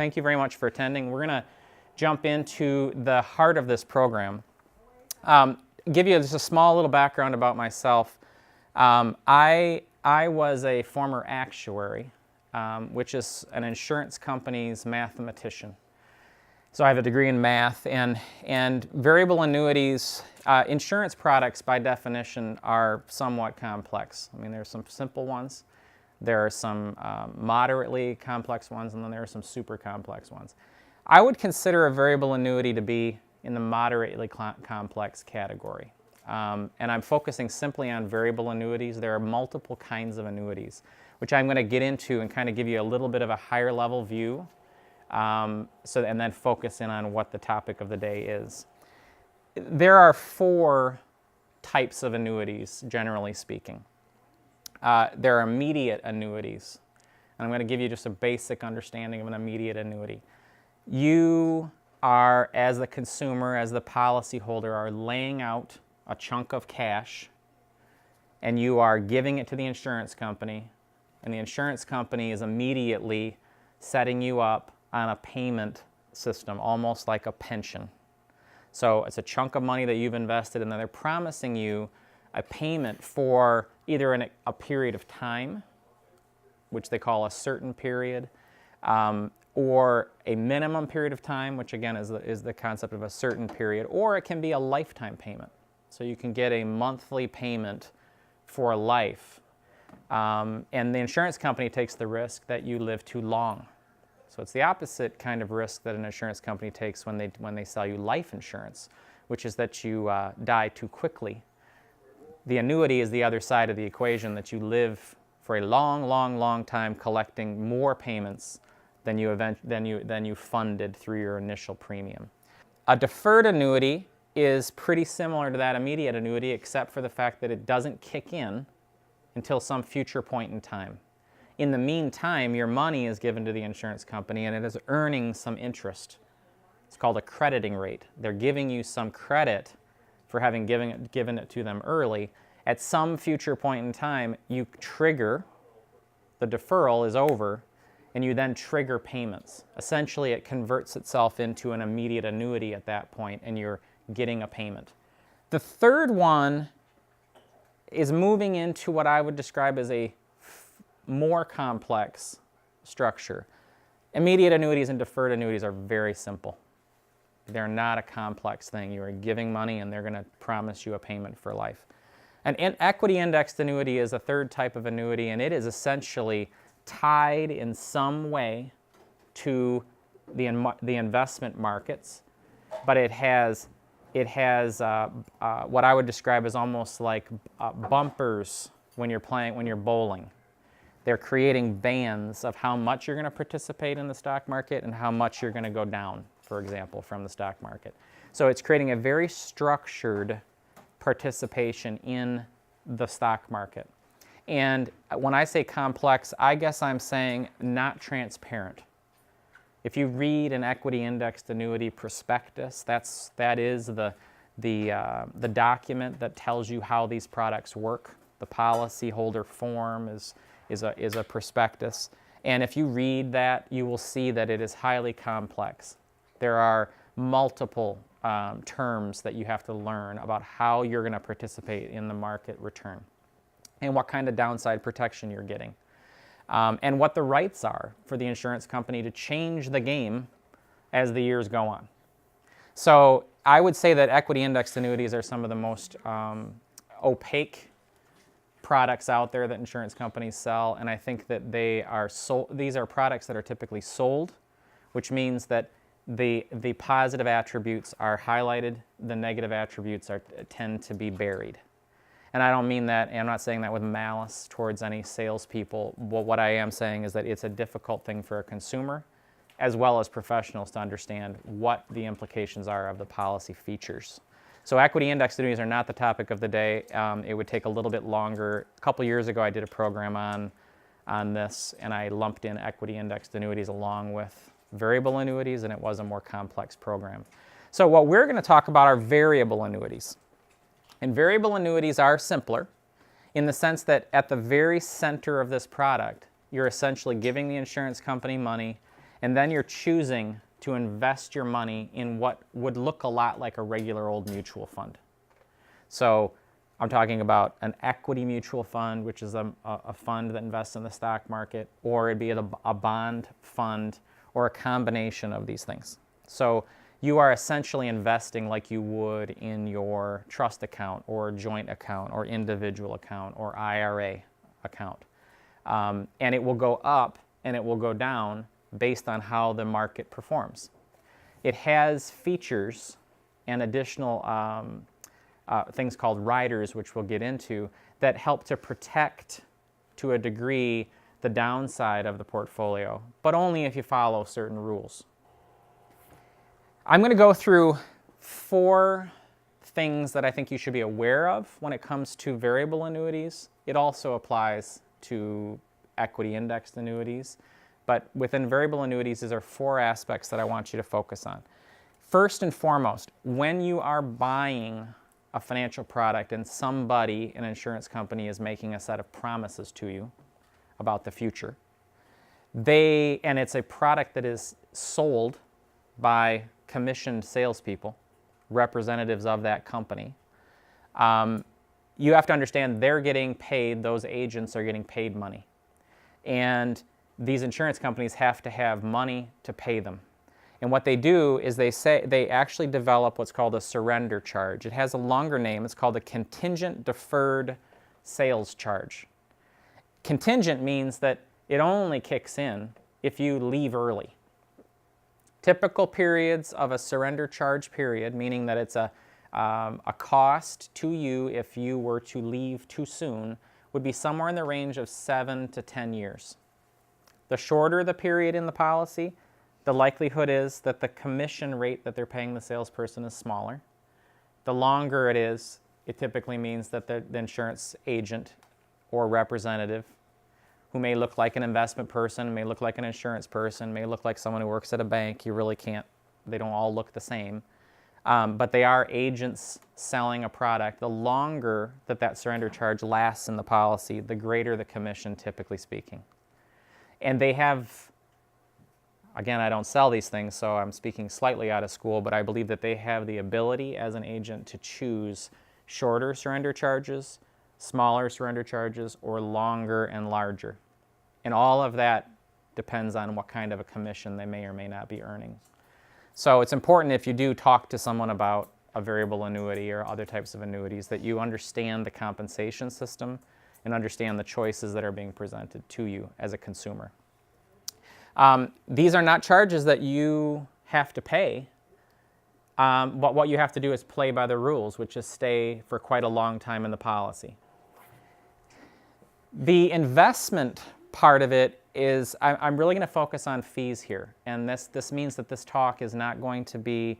thank you very much for attending. We're going to jump into the heart of this program. Give you just a small little background about myself. I was a former actuary, which is an insurance company's mathematician. So I have a degree in math, and variable annuities, insurance products by definition are somewhat complex. I mean, there's some simple ones, there are some moderately complex ones, and then there are some super complex ones. I would consider a variable annuity to be in the moderately complex category. And I'm focusing simply on variable annuities. There are multiple kinds of annuities, which I'm going to get into and kind of give you a little bit of a higher level view. And then focus in on what the topic of the day is. There are 4 types of annuities, generally speaking. There are immediate annuities, and I'm going to give you just a basic understanding of an immediate annuity. You are, as the consumer, as the policyholder, are laying out a chunk of cash, and you are giving it to the insurance company, and the insurance company is immediately setting you up on a payment system, almost like a pension. So it's a chunk of money that you've invested, and then they're promising you a payment for either a period of time, which they call a certain period, or a minimum period of time, which again is the concept of a certain period, or it can be a lifetime payment. So you can get a monthly payment for life, and the insurance company takes the risk that you live too long. So it's the opposite kind of risk that an insurance company takes when they sell you life insurance, which is that you die too quickly. The annuity is the other side of the equation, that you live for a long, long, long time collecting more payments than you funded through your initial premium. A deferred annuity is pretty similar to that immediate annuity, except for the fact that it doesn't kick in until some future point in time. In the meantime, your money is given to the insurance company and it is earning some interest. It's called a crediting rate. They're giving you some credit for having given it to them early. At some future point in time, you trigger, the deferral is over, and you then trigger payments. Essentially, it converts itself into an immediate annuity at that point, and you're getting a payment. The third one is moving into what I would describe as a more complex structure. Immediate annuities and deferred annuities are very simple. They're not a complex thing. You are giving money and they're going to promise you a payment for life. An equity indexed annuity is a third type of annuity, and it is essentially tied in some way to the investment markets, but it has what I would describe as almost like bumpers when you're bowling. They're creating bands of how much you're going to participate in the stock market and how much you're going to go down, for example, from the stock market. So it's creating a very structured participation in the stock market. And when I say complex, I guess I'm saying not transparent. If you read an equity indexed annuity prospectus, that is the document that tells you how these products work. The policyholder form is a prospectus, and if you read that, you will see that it is highly complex. There are multiple terms that you have to learn about how you're going to participate in the market return, and what kind of downside protection you're getting, and what the rights are for the insurance company to change the game as the years go on. So I would say that equity indexed annuities are some of the most opaque products out there that insurance companies sell, and I think that these are products that are typically sold, which means that the positive attributes are highlighted, the negative attributes tend to be buried. And I don't mean that, and I'm not saying that with malice towards any salespeople. What I am saying is that it's a difficult thing for a consumer as well as professionals to understand what the implications are of the policy features. So equity indexed annuities are not the topic of the day. It would take a little bit longer. A couple years ago, I did a program on this, and I lumped in equity indexed annuities along with variable annuities, and it was a more complex program. So what we're going to talk about are variable annuities. And variable annuities are simpler in the sense that at the very center of this product, you're essentially giving the insurance company money, And then you're choosing to invest your money in what would look a lot like a regular old mutual fund. So I'm talking about an equity mutual fund, which is a fund that invests in the stock market, or it'd be a bond fund, or a combination of these things. So you are essentially investing like you would in your trust account, or joint account, or individual account, or IRA account. And it will go up and it will go down based on how the market performs. It has features and additional things called riders, which we'll get into, that help to protect, to a degree, the downside of the portfolio, but only if you follow certain rules. I'm going to go through 4 things that I think you should be aware of when it comes to variable annuities. It also applies to equity indexed annuities, but within variable annuities, these are 4 aspects that I want you to focus on. First and foremost, when you are buying a financial product and somebody, an insurance company, is making a set of promises to you about the future, and it's a product that is sold by commissioned salespeople, representatives of that company, you have to understand they're getting paid, those agents are getting paid money. And these insurance companies have to have money to pay them. And what they do is they actually develop what's called a surrender charge. It has a longer name. It's called a contingent deferred sales charge. Contingent means that it only kicks in if you leave early. Typical periods of a surrender charge period, meaning that it's a cost to you if you were to leave too soon, would be somewhere in the range of 7 to 10 years. The shorter the period in the policy, the likelihood is that the commission rate that they're paying the salesperson is smaller. The longer it is, it typically means that the insurance agent or representative, who may look like an investment person, may look like an insurance person, may look like someone who works at a bank, you really can't, they don't all look the same. But they are agents selling a product. The longer that surrender charge lasts in the policy, the greater the commission, typically speaking. And they have, again, I don't sell these things, so I'm speaking slightly out of school, but I believe that they have the ability as an agent to choose shorter surrender charges, smaller surrender charges, or longer and larger. And all of that depends on what kind of a commission they may or may not be earning. So it's important, if you do talk to someone about a variable annuity or other types of annuities, that you understand the compensation system and understand the choices that are being presented to you as a consumer. These are not charges that you have to pay, but what you have to do is play by the rules, which is stay for quite a long time in the policy. The investment part of it is, I'm really going to focus on fees here, and this means that this talk is not going to be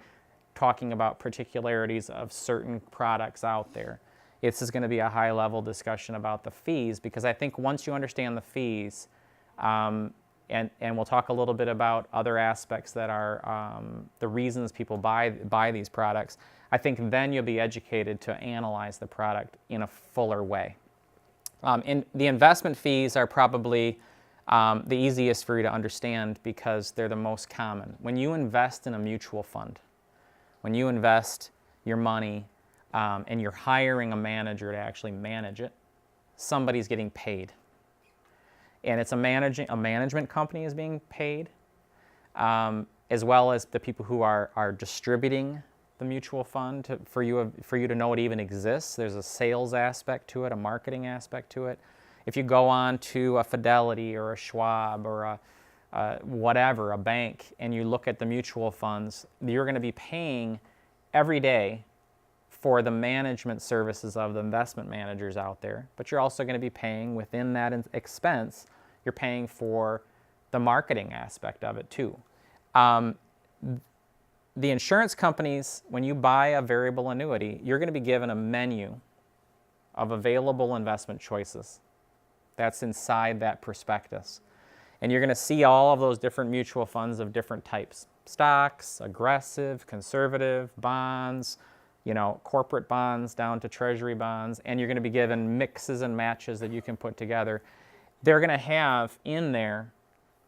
talking about particularities of certain products out there. This is going to be a high-level discussion about the fees, because I think once you understand the fees, and we'll talk a little bit about other aspects that are the reasons people buy these products, I think then you'll be educated to analyze the product in a fuller way. And the investment fees are probably the easiest for you to understand because they're the most common. When you invest in a mutual fund, when you invest your money and you're hiring a manager to actually manage it, somebody's getting paid. And it's a management company is being paid, as well as the people who are distributing the mutual fund for you to know it even exists. There's a sales aspect to it, a marketing aspect to it. If you go on to a Fidelity or a Schwab or a bank, and you look at the mutual funds, you're going to be paying every day for the management services of the investment managers out there, but you're also going to be paying within that expense, you're paying for the marketing aspect of it too. The insurance companies, when you buy a variable annuity, you're going to be given a menu of available investment choices. That's inside that prospectus. And you're going to see all of those different mutual funds of different types. Stocks, aggressive, conservative, bonds, corporate bonds down to treasury bonds, and you're going to be given mixes and matches that you can put together. They're going to have in there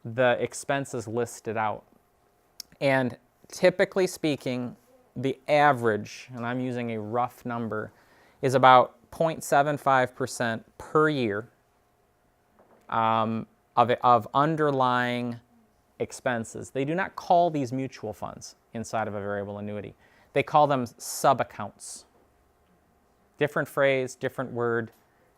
the expenses listed out. And typically speaking, the average, and I'm using a rough number, is about 0.75% per year of underlying expenses. They do not call these mutual funds inside of a variable annuity. They call them sub-accounts. Different phrase, different word,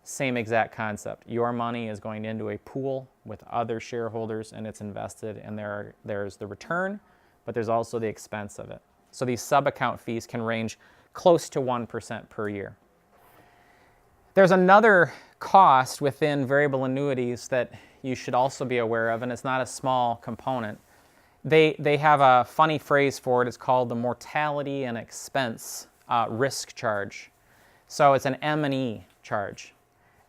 same exact concept. Your money is going into a pool with other shareholders and it's invested, and there's the return, but there's also the expense of it. So these sub-account fees can range close to 1% per year. There's another cost within variable annuities that you should also be aware of, and it's not a small component. They have a funny phrase for it. It's called the mortality and expense risk charge. So it's an M&E charge.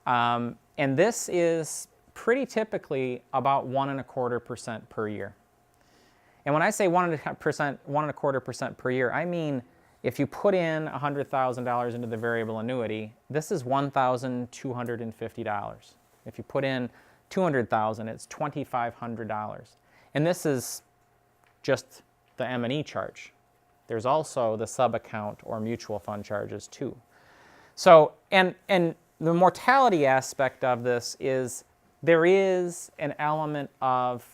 And this is pretty typically about 1.25% per year. And when I say 1.25% per year, I mean if you put in $100,000 into the variable annuity, this is $1,250. If you put in $200,000, it's $2,500. And this is just the M&E charge. There's also the sub-account or mutual fund charges too. So, and the mortality aspect of this is there is an element of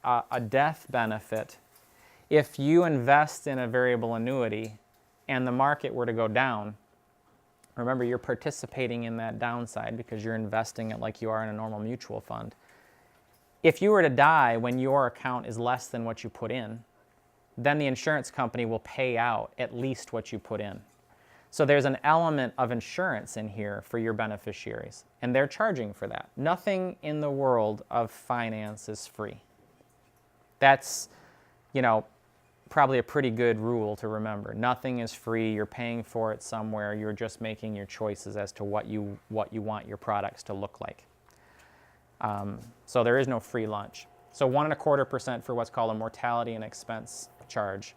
a death benefit if you invest in a variable annuity and the market were to go down. Remember, you're participating in that downside because you're investing it like you are in a normal mutual fund. If you were to die when your account is less than what you put in, then the insurance company will pay out at least what you put in. So there's an element of insurance in here for your beneficiaries, and they're charging for that. Nothing in the world of finance is free. That's, probably a pretty good rule to remember. Nothing is free. You're paying for it somewhere. You're just making your choices as to what you want your products to look like. So there is no free lunch. So 1.25% for what's called a mortality and expense charge.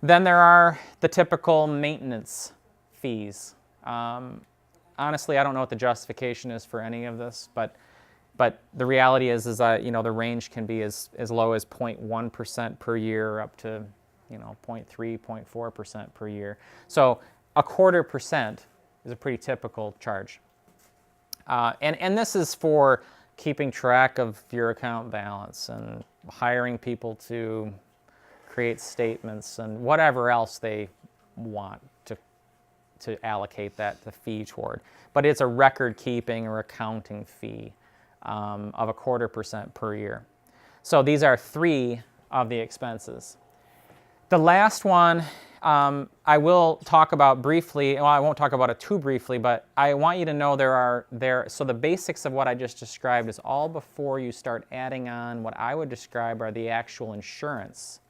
Then there are the typical maintenance fees. Honestly, I don't know what the justification is for any of this, but the reality is the range can be as low as 0.1% per year up to 0.3, 0.4% per year. So 0.25% is a pretty typical charge. And this is for keeping track of your account balance and hiring people to create statements and whatever else they want to allocate the fee toward. But it's a record keeping or accounting fee of 0.25% per year. So these are 3 of the expenses. The last one I will talk about briefly. Well, I won't talk about it too briefly, but I want you to know so the basics of what I just described is all before you start adding on what I would describe are the actual insurance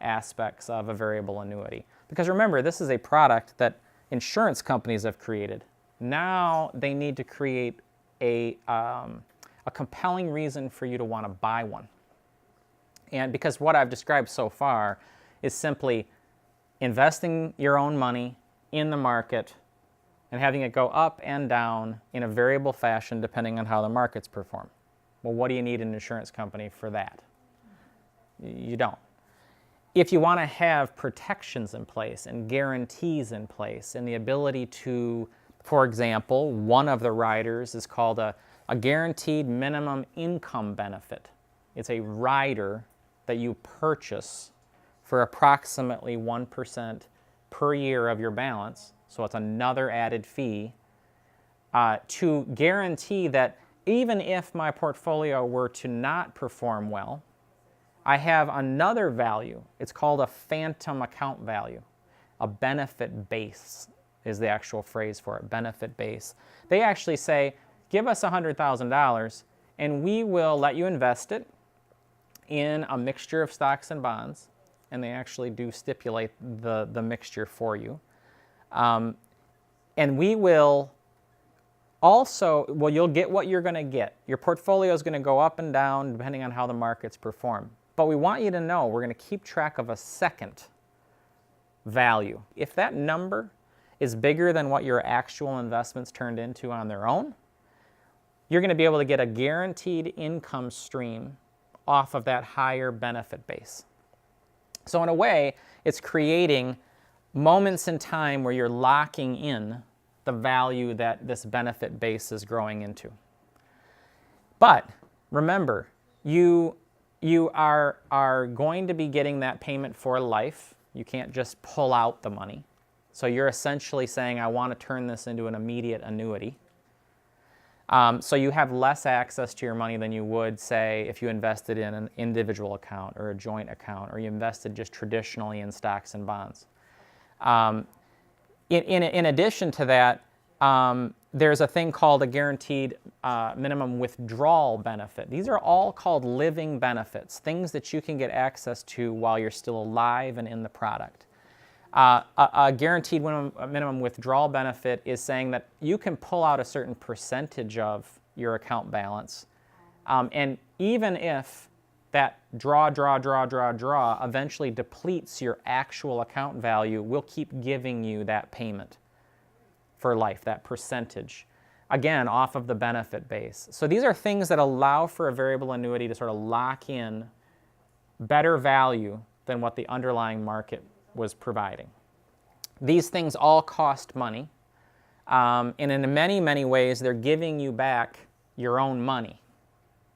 aspects of a variable annuity. Because remember, this is a product that insurance companies have created. Now they need to create a compelling reason for you to want to buy one. And because what I've described so far is simply investing your own money in the market and having it go up and down in a variable fashion depending on how the markets perform. Well, what do you need an insurance company for that? You don't. If you want to have protections in place and guarantees in place and the ability to, for example, one of the riders is called a guaranteed minimum income benefit. It's a rider that you purchase for approximately 1% per year of your balance, so it's another added fee, to guarantee that even if my portfolio were to not perform well, I have another value. It's called a phantom account value. A benefit base is the actual phrase for it, benefit base. They actually say, give us $100,000 and we will let you invest it in a mixture of stocks and bonds, and they actually do stipulate the mixture for you. And we will also, you'll get what you're going to get. Your portfolio is going to go up and down depending on how the markets perform. But we want you to know we're going to keep track of a second value. If that number is bigger than what your actual investments turned into on their own, you're going to be able to get a guaranteed income stream off of that higher benefit base. So in a way, it's creating moments in time where you're locking in the value that this benefit base is growing into. But remember, you are going to be getting that payment for life. You can't just pull out the money. So you're essentially saying, I want to turn this into an immediate annuity. So you have less access to your money than you would, say, if you invested in an individual account or a joint account, or you invested just traditionally in stocks and bonds. In addition to that, there's a thing called a guaranteed minimum withdrawal benefit. These are all called living benefits, things that you can get access to while you're still alive and in the product. A guaranteed minimum withdrawal benefit is saying that you can pull out a certain percentage of your account balance, and even if that draw eventually depletes your actual account value, we'll keep giving you that payment for life, that percentage, again, off of the benefit base. So these are things that allow for a variable annuity to sort of lock in better value than what the underlying market was providing. These things all cost money, and in many, many ways, they're giving you back your own money.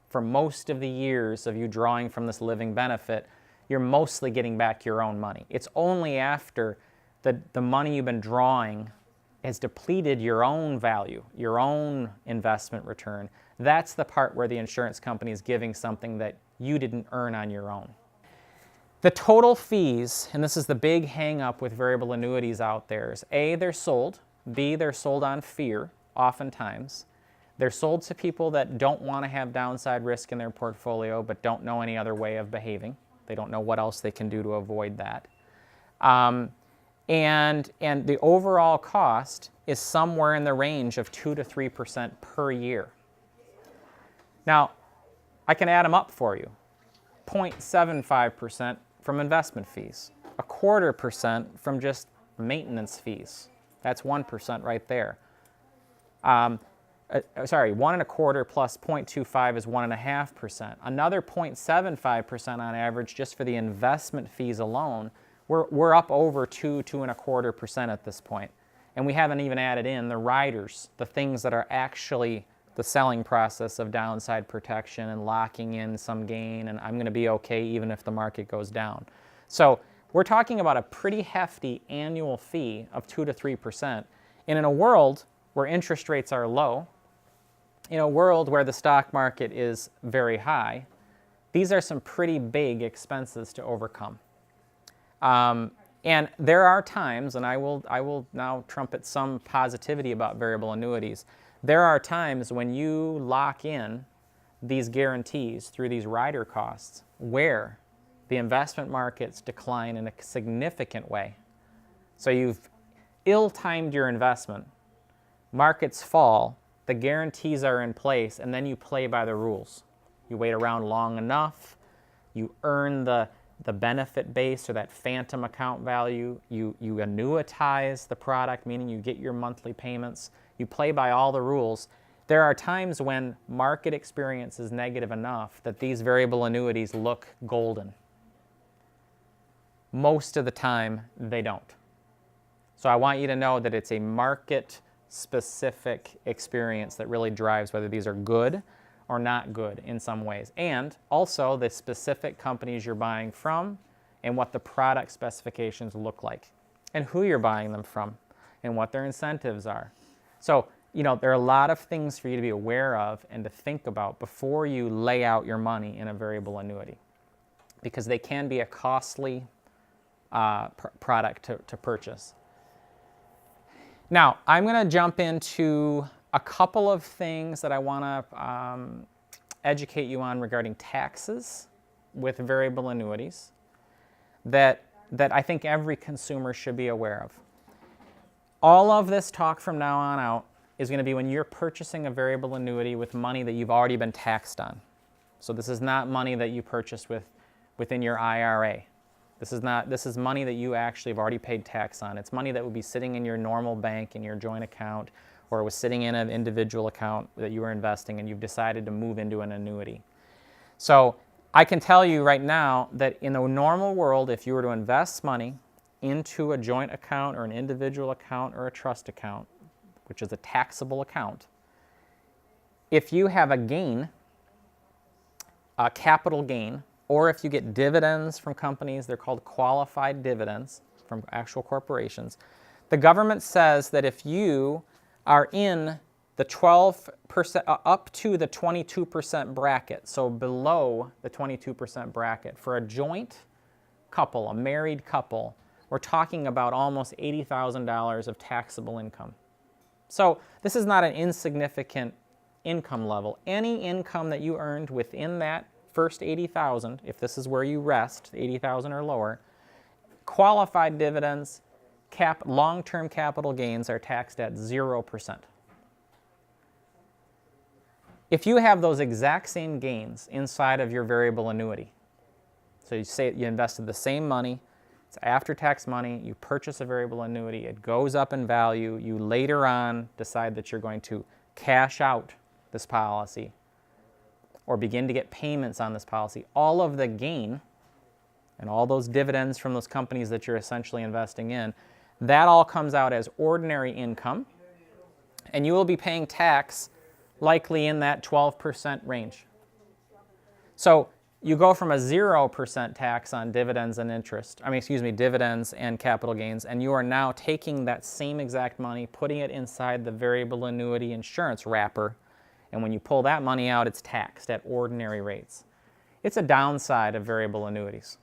For most of the years of you drawing from this living benefit, you're mostly getting back your own money. It's only after the money you've been drawing has depleted your own value, your own investment return. That's the part where the insurance company is giving something that you didn't earn on your own. The total fees, and this is the big hang-up with variable annuities out there, is A, they're sold, B, they're sold on fear, oftentimes. They're sold to people that don't want to have downside risk in their portfolio but don't know any other way of behaving. They don't know what else they can do to avoid that. And the overall cost is somewhere in the range of 2 to 3% per year. Now, I can add them up for you. 0.75% from investment fees, 0.25% from just maintenance fees. That's 1% right there. 1.25 plus 0.25 is 1.5%. Another 0.75% on average just for the investment fees alone. We're up over 2.25% at this point. And we haven't even added in the riders, the things that are actually the selling process of downside protection and locking in some gain, and I'm going to be okay even if the market goes down. So we're talking about a pretty hefty annual fee of 2 to 3%. And in a world where interest rates are low, in a world where the stock market is very high, these are some pretty big expenses to overcome. And there are times, and I will now trumpet some positivity about variable annuities, there are times when you lock in these guarantees through these rider costs where the investment markets decline in a significant way. So you've ill-timed your investment, markets fall, the guarantees are in place, and then you play by the rules. You wait around long enough, you earn the benefit base or that phantom account value, you annuitize the product, meaning you get your monthly payments, you play by all the rules. There are times when market experience is negative enough that these variable annuities look golden. Most of the time, they don't. So I want you to know that it's a market-specific experience that really drives whether these are good or not good in some ways. And also the specific companies you're buying from and what the product specifications look like and who you're buying them from and what their incentives are. So, there are a lot of things for you to be aware of and to think about before you lay out your money in a variable annuity, because they can be a costly product to purchase. Now, I'm going to jump into a couple of things that I want to educate you on regarding taxes with variable annuities that I think every consumer should be aware of. All of this talk from now on out is going to be when you're purchasing a variable annuity with money that you've already been taxed on. So this is not money that you purchased within your IRA. This is money that you actually have already paid tax on. It's money that would be sitting in your normal bank, in your joint account, or it was sitting in an individual account that you were investing and you've decided to move into an annuity. So I can tell you right now that in a normal world, if you were to invest money into a joint account or an individual account or a trust account, which is a taxable account, if you have a gain, a capital gain, or if you get dividends from companies, they're called qualified dividends from actual corporations, the government says that if you are in the 12%, up to the 22% bracket, so below the 22% bracket, for a joint couple, a married couple, we're talking about almost $80,000 of taxable income. So this is not an insignificant income level. Any income that you earned within that first 80,000, if this is where you rest, 80,000 or lower, qualified dividends, long-term capital gains are taxed at 0%. If you have those exact same gains inside of your variable annuity, so you say you invested the same money, it's after-tax money, you purchase a variable annuity, it goes up in value, you later on decide that you're going to cash out this policy or begin to get payments on this policy, all of the gain and all those dividends from those companies that you're essentially investing in, that all comes out as ordinary income, and you will be paying tax likely in that 12% range. So you go from a 0% tax on dividends and interest, dividends and capital gains, and you are now taking that same exact money, putting it inside the variable annuity insurance wrapper, and when you pull that money out, it's taxed at ordinary rates. It's a downside of variable annuities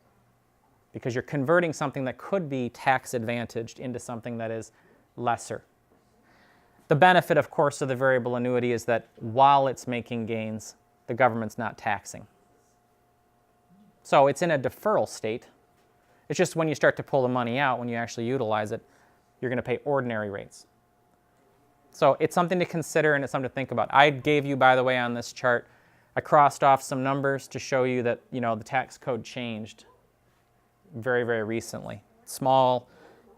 because you're converting something that could be tax advantaged into something that is lesser. The benefit, of course, of the variable annuity is that while it's making gains, the government's not taxing. So it's in a deferral state. It's just when you start to pull the money out, when you actually utilize it, you're going to pay ordinary rates. So it's something to consider and it's something to think about. I gave you, by the way, on this chart, I crossed off some numbers to show you that, the tax code changed very, very recently. Small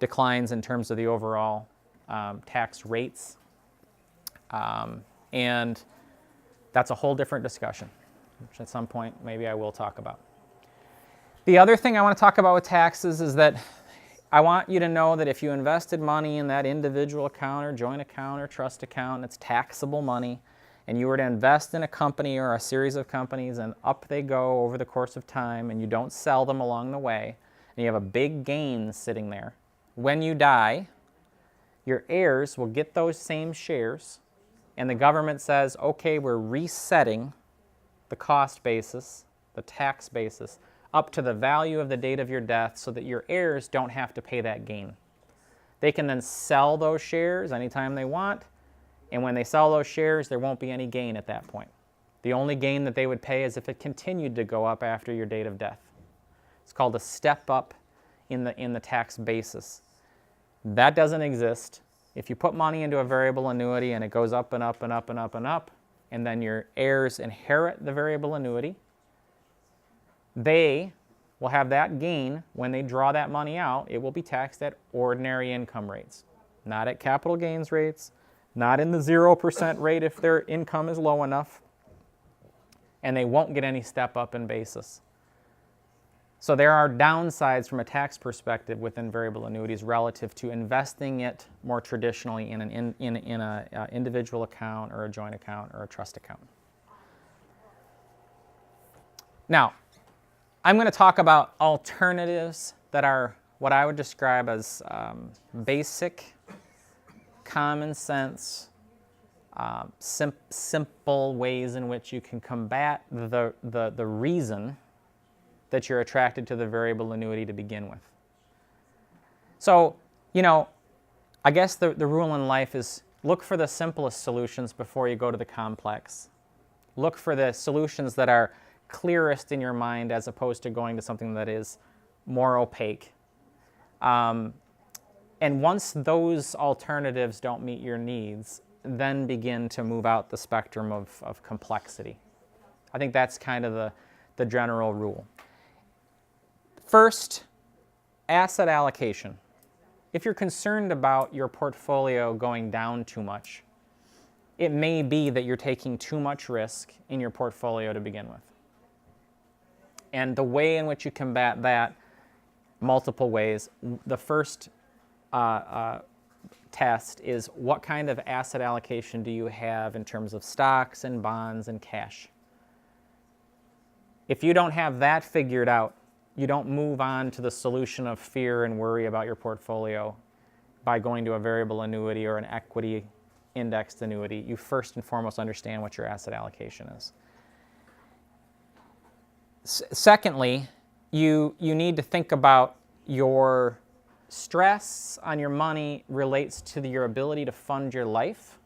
declines in terms of the overall tax rates. And that's a whole different discussion, which at some point maybe I will talk about. The other thing I want to talk about with taxes is that I want you to know that if you invested money in that individual account or joint account or trust account, and it's taxable money, and you were to invest in a company or a series of companies and up they go over the course of time and you don't sell them along the way, and you have a big gain sitting there, when you die, your heirs will get those same shares, and the government says, okay, we're resetting the cost basis, the tax basis, up to the value of the date of your death so that your heirs don't have to pay that gain. They can then sell those shares anytime they want, and when they sell those shares, there won't be any gain at that point. The only gain that they would pay is if it continued to go up after your date of death. It's called a step up in the tax basis. That doesn't exist. If you put money into a variable annuity and it goes up and up and up and up and up, and then your heirs inherit the variable annuity, they will have that gain when they draw that money out. It will be taxed at ordinary income rates, not at capital gains rates, not in the 0% rate if their income is low enough, and they won't get any step up in basis. So there are downsides from a tax perspective within variable annuities relative to investing it more traditionally in an individual account or a joint account or a trust account. Now, I'm going to talk about alternatives that are what I would describe as basic, common sense, simple ways in which you can combat the reason that you're attracted to the variable annuity to begin with. So, I guess the rule in life is look for the simplest solutions before you go to the complex. Look for the solutions that are clearest in your mind as opposed to going to something that is more opaque. And once those alternatives don't meet your needs, then begin to move out the spectrum of complexity. I think that's kind of the general rule. First, asset allocation. If you're concerned about your portfolio going down too much, it may be that you're taking too much risk in your portfolio to begin with. And the way in which you combat that, multiple ways. The first test is what kind of asset allocation do you have in terms of stocks and bonds and cash? If you don't have that figured out, you don't move on to the solution of fear and worry about your portfolio by going to a variable annuity or an equity indexed annuity. You first and foremost understand what your asset allocation is. Secondly, you need to think about your stress on your money relates to your ability to fund your life.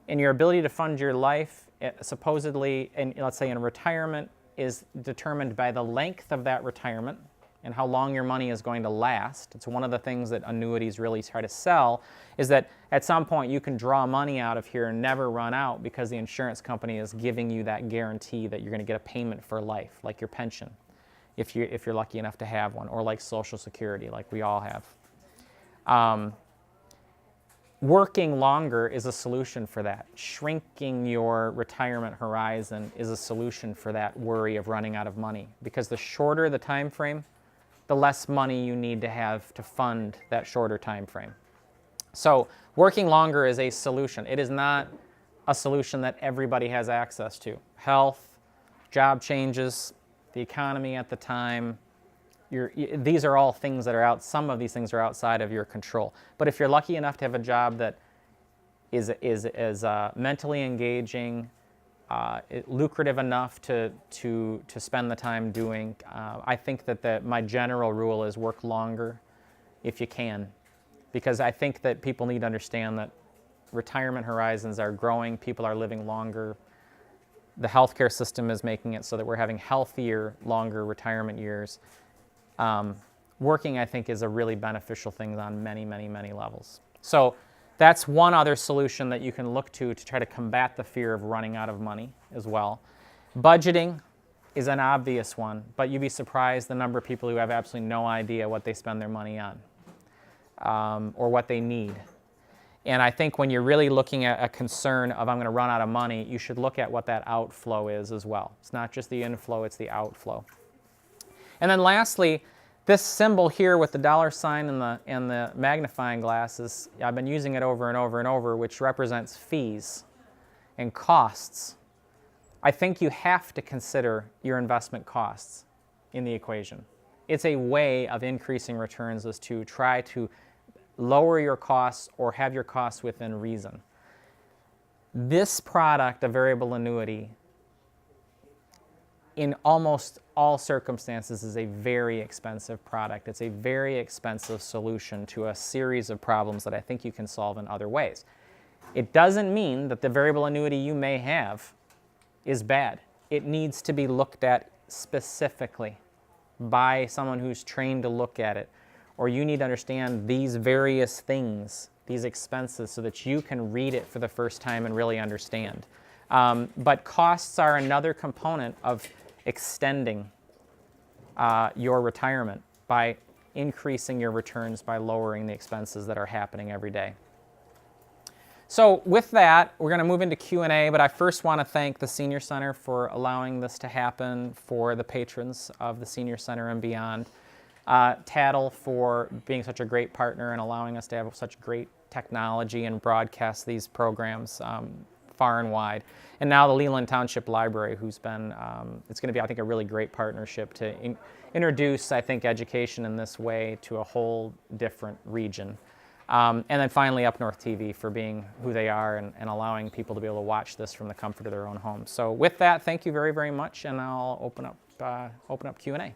And your ability to fund your life, supposedly, let's say in retirement, is determined by the length of that retirement and how long your money is going to last. It's one of the things that annuities really try to sell, is that at some point you can draw money out of here and never run out because the insurance company is giving you that guarantee that you're going to get a payment for life, like your pension, if you're lucky enough to have one, or like Social Security, like we all have. Working longer is a solution for that. Shrinking your retirement horizon is a solution for that worry of running out of money, because the shorter the time frame, the less money you need to have to fund that shorter time frame. So working longer is a solution. It is not a solution that everybody has access to. Health, job changes, the economy at the time, these are all things that are some of these things are outside of your control. But if you're lucky enough to have a job that is mentally engaging, lucrative enough to spend the time doing, I think that my general rule is work longer if you can, because I think that people need to understand that retirement horizons are growing, people are living longer. The healthcare system is making it so that we're having healthier, longer retirement years. Working, I think, is a really beneficial thing on many, many, many levels. So that's one other solution that you can look to try to combat the fear of running out of money as well. Budgeting is an obvious one, but you'd be surprised the number of people who have absolutely no idea what they spend their money on, or what they need. And I think when you're really looking at a concern of I'm going to run out of money, you should look at what that outflow is as well. It's not just the inflow, it's the outflow. And then lastly, this symbol here with the dollar sign and the magnifying glasses, I've been using it over and over and over, which represents fees and costs. I think you have to consider your investment costs in the equation. It's a way of increasing returns, is to try to lower your costs or have your costs within reason. This product, a variable annuity, in almost all circumstances is a very expensive product. It's a very expensive solution to a series of problems that I think you can solve in other ways. It doesn't mean that the variable annuity you may have is bad. It needs to be looked at specifically by someone who's trained to look at it. Or you need to understand these various things, these expenses, so that you can read it for the first time and really understand. But costs are another component of extending your retirement by increasing your returns by lowering the expenses that are happening every day. So with that, we're going to move into Q&A, but I first want to thank the Senior Center for allowing this to happen, for the patrons of the Senior Center and beyond, Tattle for being such a great partner and allowing us to have such great technology and broadcast these programs far and wide. And now the Leland Township Library, who's been, it's going to be, I think, a really great partnership to introduce, I think, education in this way to a whole different region. And then finally, Up North TV for being who they are and allowing people to be able to watch this from the comfort of their own home. So with that, thank you very, very much, and I'll open up Q&A.